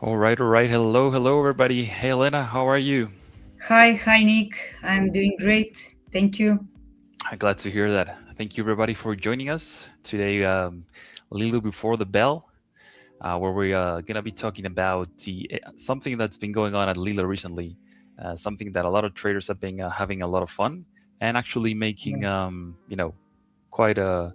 All right, all right. Hello, hello, everybody. Hey, Elena, how are you? Hi, Nick. I'm doing great. Thank you. I'm glad to hear that. Thank you, everybody, for joining us today. Leeloo Before the Bell, where we're gonna be talking about the something that's been going on at Leeloo recently, something that a lot of traders have been having a lot of fun and actually making, Yeah. quite a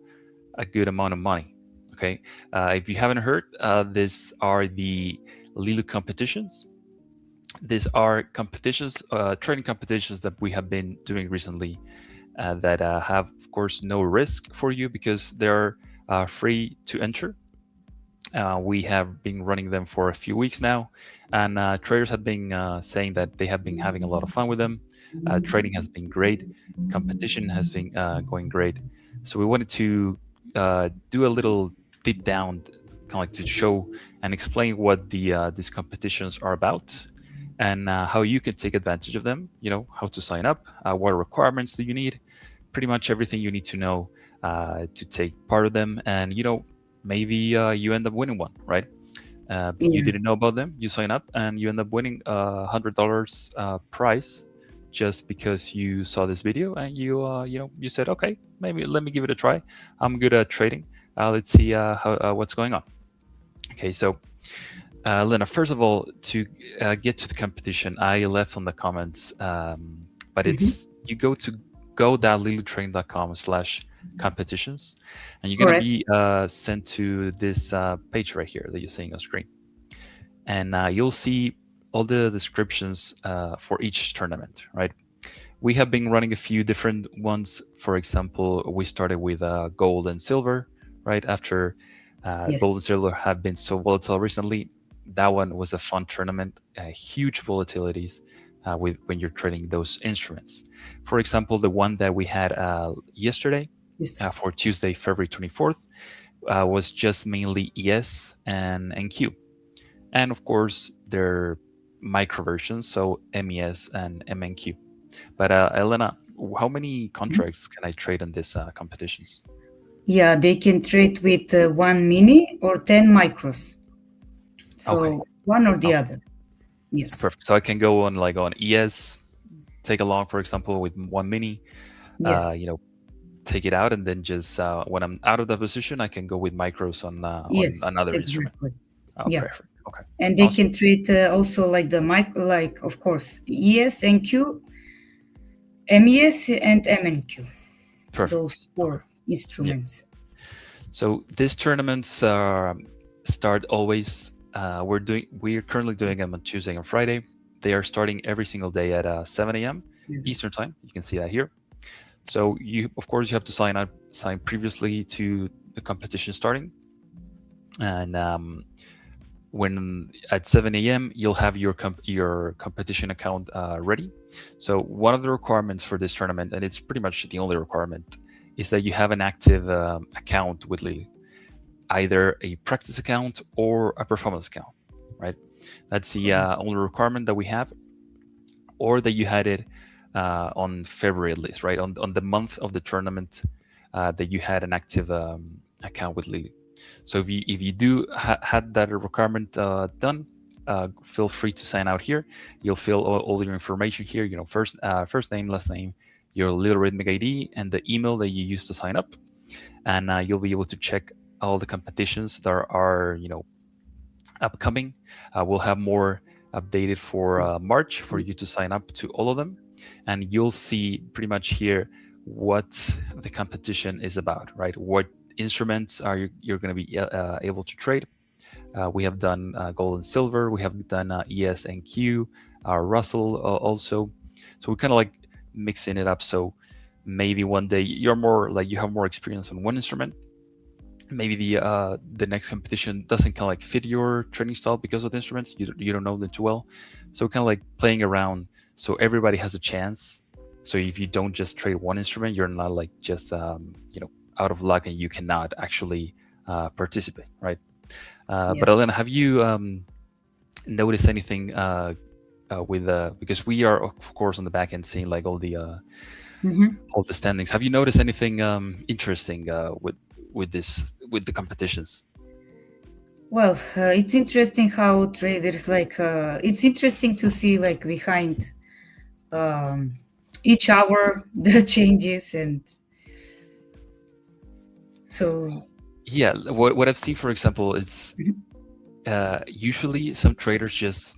good amount of money. Okay, if you haven't heard, these are the Leeloo competitions. These are competitions, trading competitions that we have been doing recently that have, of course, no risk for you because they're free to enter. We have been running them for a few weeks now, and traders have been saying that they have been having a lot of fun with them. Trading has been great, competition has been going great. So we wanted to do a little deep down, kind of like to show and explain what these competitions are about and how you can take advantage of them. You know, how to sign up, what requirements do you need, pretty much everything you need to know to take part of them. And maybe you end up winning one, right? You Yeah. didn't know about them, you sign up, and you end up winning $100 prize just because you saw this video and you said, okay, maybe let me give it a try. I'm good at trading. Let's see what's going on. Okay, so Lena, first of all, to get to the competition, I left on the comments, but Mhm. it's you go to go.lilutrain.com/competitions, and you're gonna Correct. be sent to this page right here that you're seeing on screen, and you'll see all the descriptions for each tournament. Right? We have been running a few different ones. For example, we started with gold and silver. Right after gold Yes. and silver have been so volatile recently, that one was a fun tournament. Huge volatilities with when you're trading those instruments. For example, the one that we had yesterday Yes. for Tuesday, February 24th, was just mainly ES and NQ, and of course their micro versions, so MES and MNQ. But Elena, how many Mhm. contracts can I trade in these competitions? Yeah, they can trade with one mini or 10 micros. Okay, So one or the okay, other. Yes. perfect. So I can go on like on ES, take along, for example, with one mini, uh, Yes. you know, take it out, and then just when I'm out of the position, I can go with micros on Yes. another instrument. Exactly. Oh, Yeah. perfect. Okay, And they awesome. can trade also like the micro, like, of course, ES, NQ, MES, and MNQ. Perfect. Those Okay. four Yeah. instruments. So these tournaments start always. We're currently doing them on Tuesday and Friday. They are starting every single day at 7 a.m. Yeah. Eastern time. You can see that here. So of course, you have to sign previously to the competition starting, and when at 7 a.m. you'll have your competition account ready. So one of the requirements for this tournament, and it's pretty much the only requirement, is that you have an active account with Lily, either a practice account or a performance account, right? That's the Correct. only requirement that we have, or that you had it on February at least, right? On the month of the tournament that you had an active account with Lily. So if you do had that requirement done, feel free to sign out here. You'll fill all your information here. You know, first name, last name, your Rhythmic ID, and the email that you used to sign up, and you'll be able to check all the competitions that are upcoming. We'll have more updated for March for you to sign up to all of them, and you'll see pretty much here what the competition is about, right? What instruments are you're going to be able to trade. We have done gold and silver. We have done ES and Q, Russell also. So we're kind of like mixing it up. So maybe one day you're more like you have more experience on one instrument, maybe the next competition doesn't kind of like fit your training style because of the instruments you don't know them too well, so kind of like playing around so everybody has a chance. So if you don't just trade one instrument, you're not like just out of luck and you cannot actually participate, right? But Yeah. Elena, have you noticed anything with because we are of course on the back end seeing like Mhm. all the standings. Have you noticed anything interesting with the competitions? Well, it's interesting how traders like. It's interesting to see like behind um, each hour the changes, and so. Yeah, what I've seen, for example, is Mhm. usually some traders just,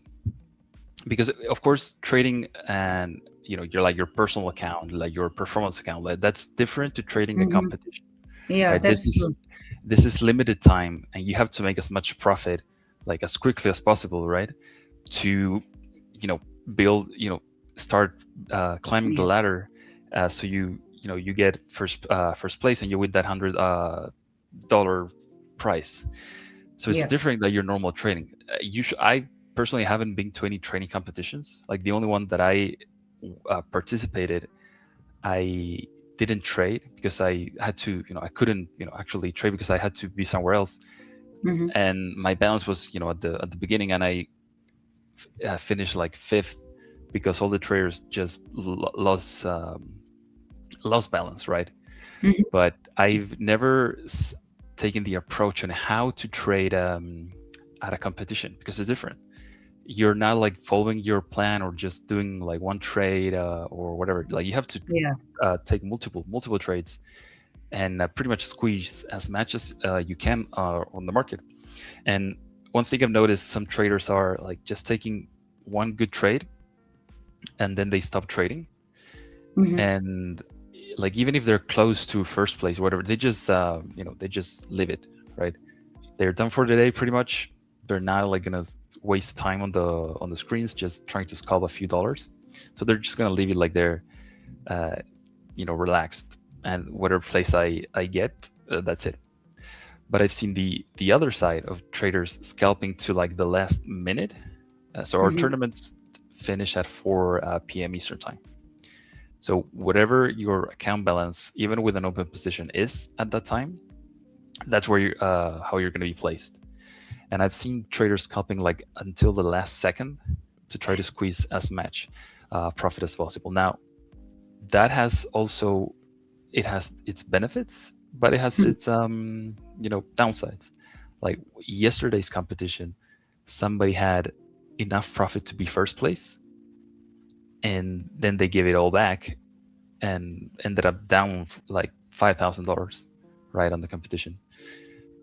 because of course trading and you're like your personal account, like your performance account, like that's different to trading a Mhm. competition, Yeah, right? this that's is true. this is limited time and you have to make as much profit like as quickly as possible, right? To you know build, start climbing the Yeah, ladder, so you get first place and you win that $100 prize. So it's yeah. different than your normal training. I personally haven't been to any training competitions. Like the only one that I participated, I didn't trade because I had to, I couldn't, actually trade because I had to be somewhere else. Hmm. And my balance was, at the beginning, and I finished like fifth because all the traders just lost balance, right? Hmm. But I've never taken the approach on how to trade at a competition because it's different. You're not like following your plan or just doing like one trade or whatever. Like you have to Yeah. take multiple trades and pretty much squeeze as much as you can on the market. And one thing I've noticed, some traders are like just taking one good trade and then they stop trading. Hmm. And like even if they're close to first place, whatever, they just they just leave it, right? They're done for the day pretty much. They're not like gonna waste time on the screens just trying to scalp a few dollars. So they're just gonna leave it like they're uh, relaxed, and whatever place I get, that's it. But I've seen the other side of traders scalping to like the last minute. So our Hmm. tournaments finish at 4 p.m. Eastern time. So whatever your account balance, even with an open position, is at that time, that's where how you're going to be placed. And I've seen traders scalping like until the last second to try to squeeze as much profit as possible. Now that has also, it has its benefits, but it has its downsides. Like yesterday's competition, somebody had enough profit to be first place, and then they gave it all back and ended up down like $5,000 right on the competition.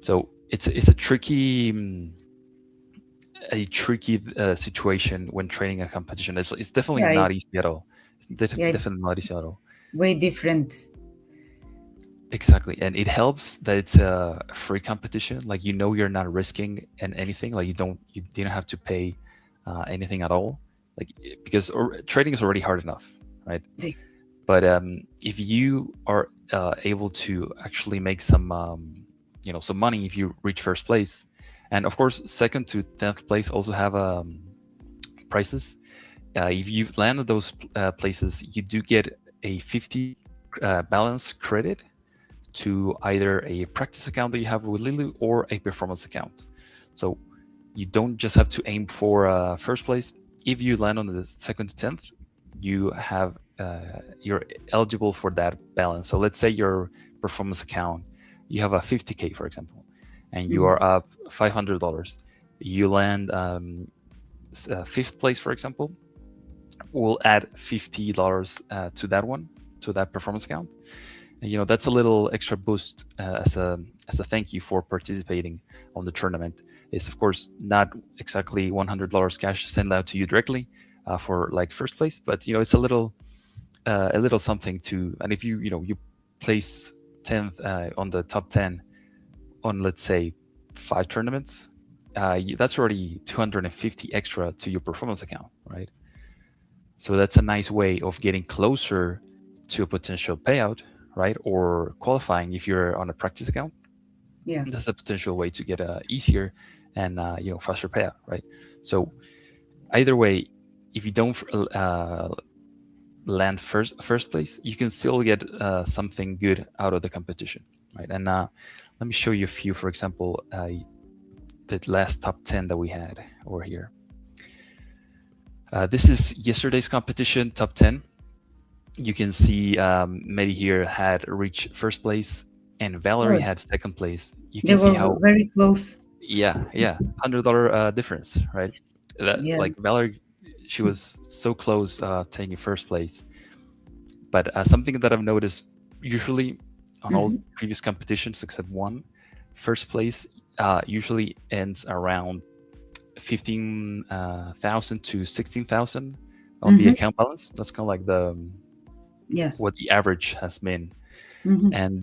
So it's a tricky situation when training a competition. It's definitely Yeah. not easy at all. It's Yeah. It's definitely not easy at all. way different. Exactly, and it helps that it's a free competition. Like you're not risking and anything. Like you didn't have to pay anything at all. Like because trading is already hard enough, right? But if you are able to actually make some money if you reach first place, and of course second to 10th place also have prices. If you've landed those places, you do get a 50 balance credit to either a practice account that you have with Leeloo or a performance account. So you don't just have to aim for first place. If you land on the second to 10th, you're eligible for that balance. So let's say your performance account, you have a 50K, for example, and you Hmm. are up $500. You land fifth place, for example, we'll add $50 to that one, to that performance account. And, that's a little extra boost as a thank you for participating on the tournament. It's of course not exactly $100 cash sent out to you directly for like first place, but it's a little something to. And if you place 10th on the top 10 on, let's say, 5 tournaments, that's already 250 extra to your performance account, right? So that's a nice way of getting closer to a potential payout, right? Or qualifying if you're on a practice account. Yeah. That's a potential way to get a easier and faster payout, right? So either way, if you don't land first place, you can still get something good out of the competition, right? And let me show you a few. For example, the last top 10 that we had over here. This is yesterday's competition, top 10. You can see Medi here had reached first place and Valerie Oh, had second place. You they can see were how, very close. Yeah, $100 difference, right? That Yeah. like Valerie, she was so close taking first place. But something that I've noticed, usually on all Mhm. previous competitions except one, first place usually ends around 15,000 to 16,000 on the Mhm. account balance. That's kind of like the Yeah. what the average has been. Mhm. And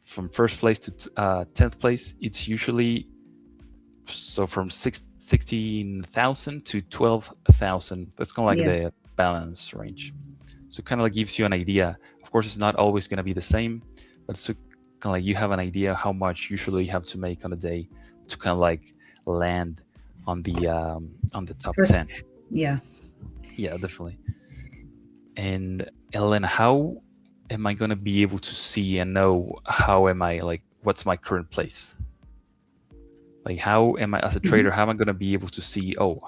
from first place to 10th place, it's usually so from 16,000 to 12,000. That's kind of like Yeah. the balance range. So it kind of like gives you an idea. Of course, it's not always going to be the same, but so kind of like you have an idea how much usually you have to make on a day to kind of like land on the top 10. First. Yeah. Yeah, definitely. And Ellen, how am I going to be able to see and know how am I like what's my current place? Like how am I as a Mhm. trader? How am I going to be able to see? Oh,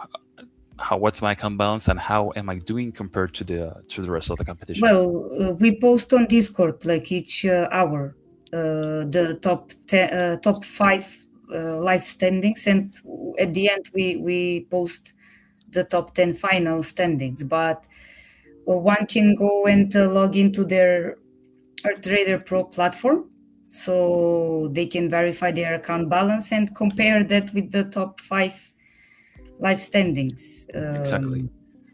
how what's my account balance and how am I doing compared to the rest of the competition? Well, we post on Discord like each hour the top five live standings, and at the end we post the top 10 final standings. But one can go and log into their Trader Pro platform, so they can verify their account balance and compare that with the top five live standings. Exactly. Yeah.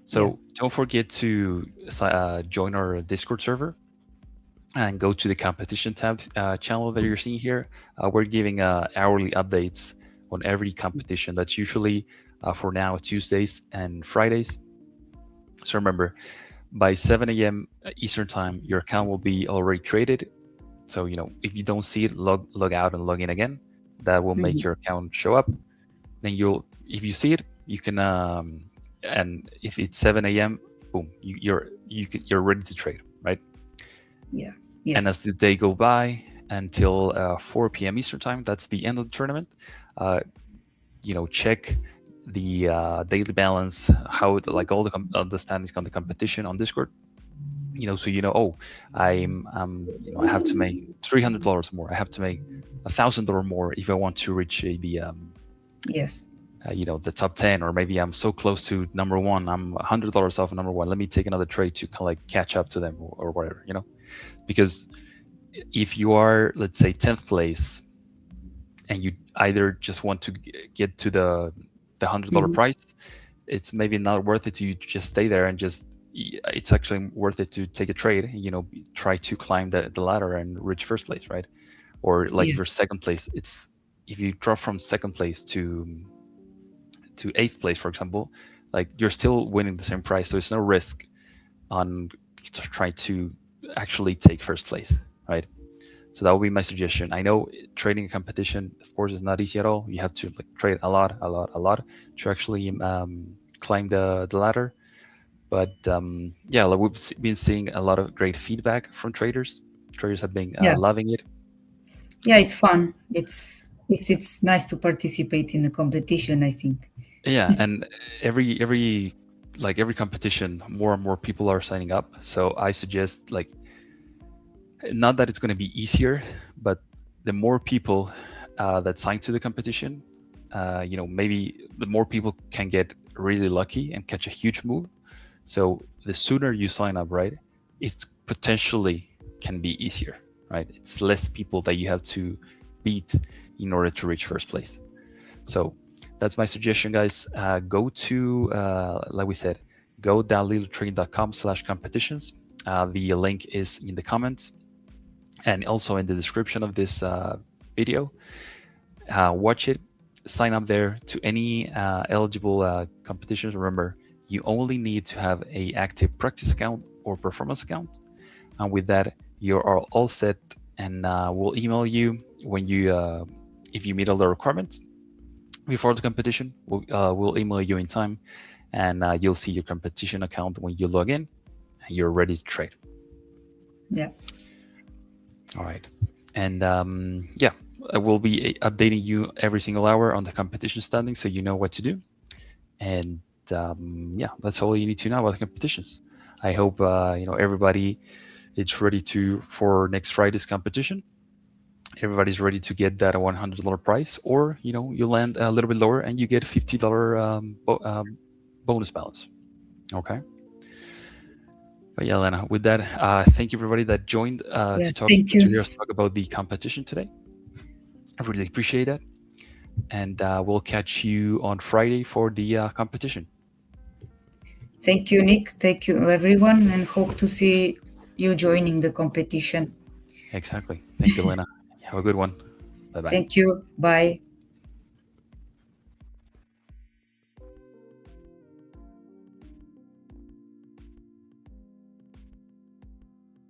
So don't forget to join our Discord server and go to the competition tab channel that you're seeing here. We're giving hourly updates on every competition. That's usually for now Tuesdays and Fridays. So remember, by 7 a.m. Eastern time, your account will be already created. So if you don't see it, log out and log in again. That will make Mhm. your account show up. Then if you see it, you can and if it's 7 a.m., boom, you're ready to trade, right? Yeah. And as Yes. the day go by until 4 p.m. Eastern time, that's the end of the tournament. Uh, check the daily balance, how like all the standings on the competition on Discord. So oh, I have to make $300 more. I have to make $1,000 more if I want to reach Yes. the top 10, or maybe I'm so close to number one, I'm $100 off number one. Let me take another trade to kind of like catch up to them, or whatever, because if you are, let's say, 10th place and you either just want to get to the $100 Mhm. price, it's maybe not worth it to just stay there and just it's actually worth it to take a trade, try to climb the ladder and reach first place, right? Or like if Yeah. you're second place, it's if you drop from second place to eighth place, for example, like you're still winning the same price, so it's no risk on trying to actually take first place, right? So that would be my suggestion. I know trading a competition, of course, is not easy at all. You have to like trade a lot, a lot, a lot to actually climb the ladder. But yeah, like we've been seeing a lot of great feedback from traders. Traders have been Yeah. loving it. Yeah. It's fun. It's nice to participate in the competition, I think. Yeah, and every like every competition, more and more people are signing up. So I suggest like not that it's going to be easier, but the more people that sign to the competition, maybe the more people can get really lucky and catch a huge move. So the sooner you sign up, right, it potentially can be easier, right? It's less people that you have to beat in order to reach first place. So that's my suggestion, guys. Go to, like we said, go.leelootraining.com/competitions. The link is in the comments and also in the description of this video. Watch it, sign up there to any eligible competitions. Remember, you only need to have a active practice account or performance account, and with that, you are all set. And we'll email you when if you meet all the requirements before the competition. We'll email you in time, and you'll see your competition account when you log in. And you're ready to trade. Yeah. All right. And yeah, I will be updating you every single hour on the competition standing so you know what to do. And yeah, that's all you need to know about the competitions. I hope everybody is ready to for next Friday's competition. everybody's ready to get that $100 prize, or you land a little bit lower and you get $50 bonus balance. Okay. But yeah, Lena, with that, thank you everybody that joined Yes, to talk thank to you. hear us talk about the competition today. I really appreciate that, and we'll catch you on Friday for the competition. Thank you, Nick. Thank you, everyone, and hope to see you joining the competition. Exactly. Thank you, Lena. Have a good one. Bye bye. Thank you. Bye.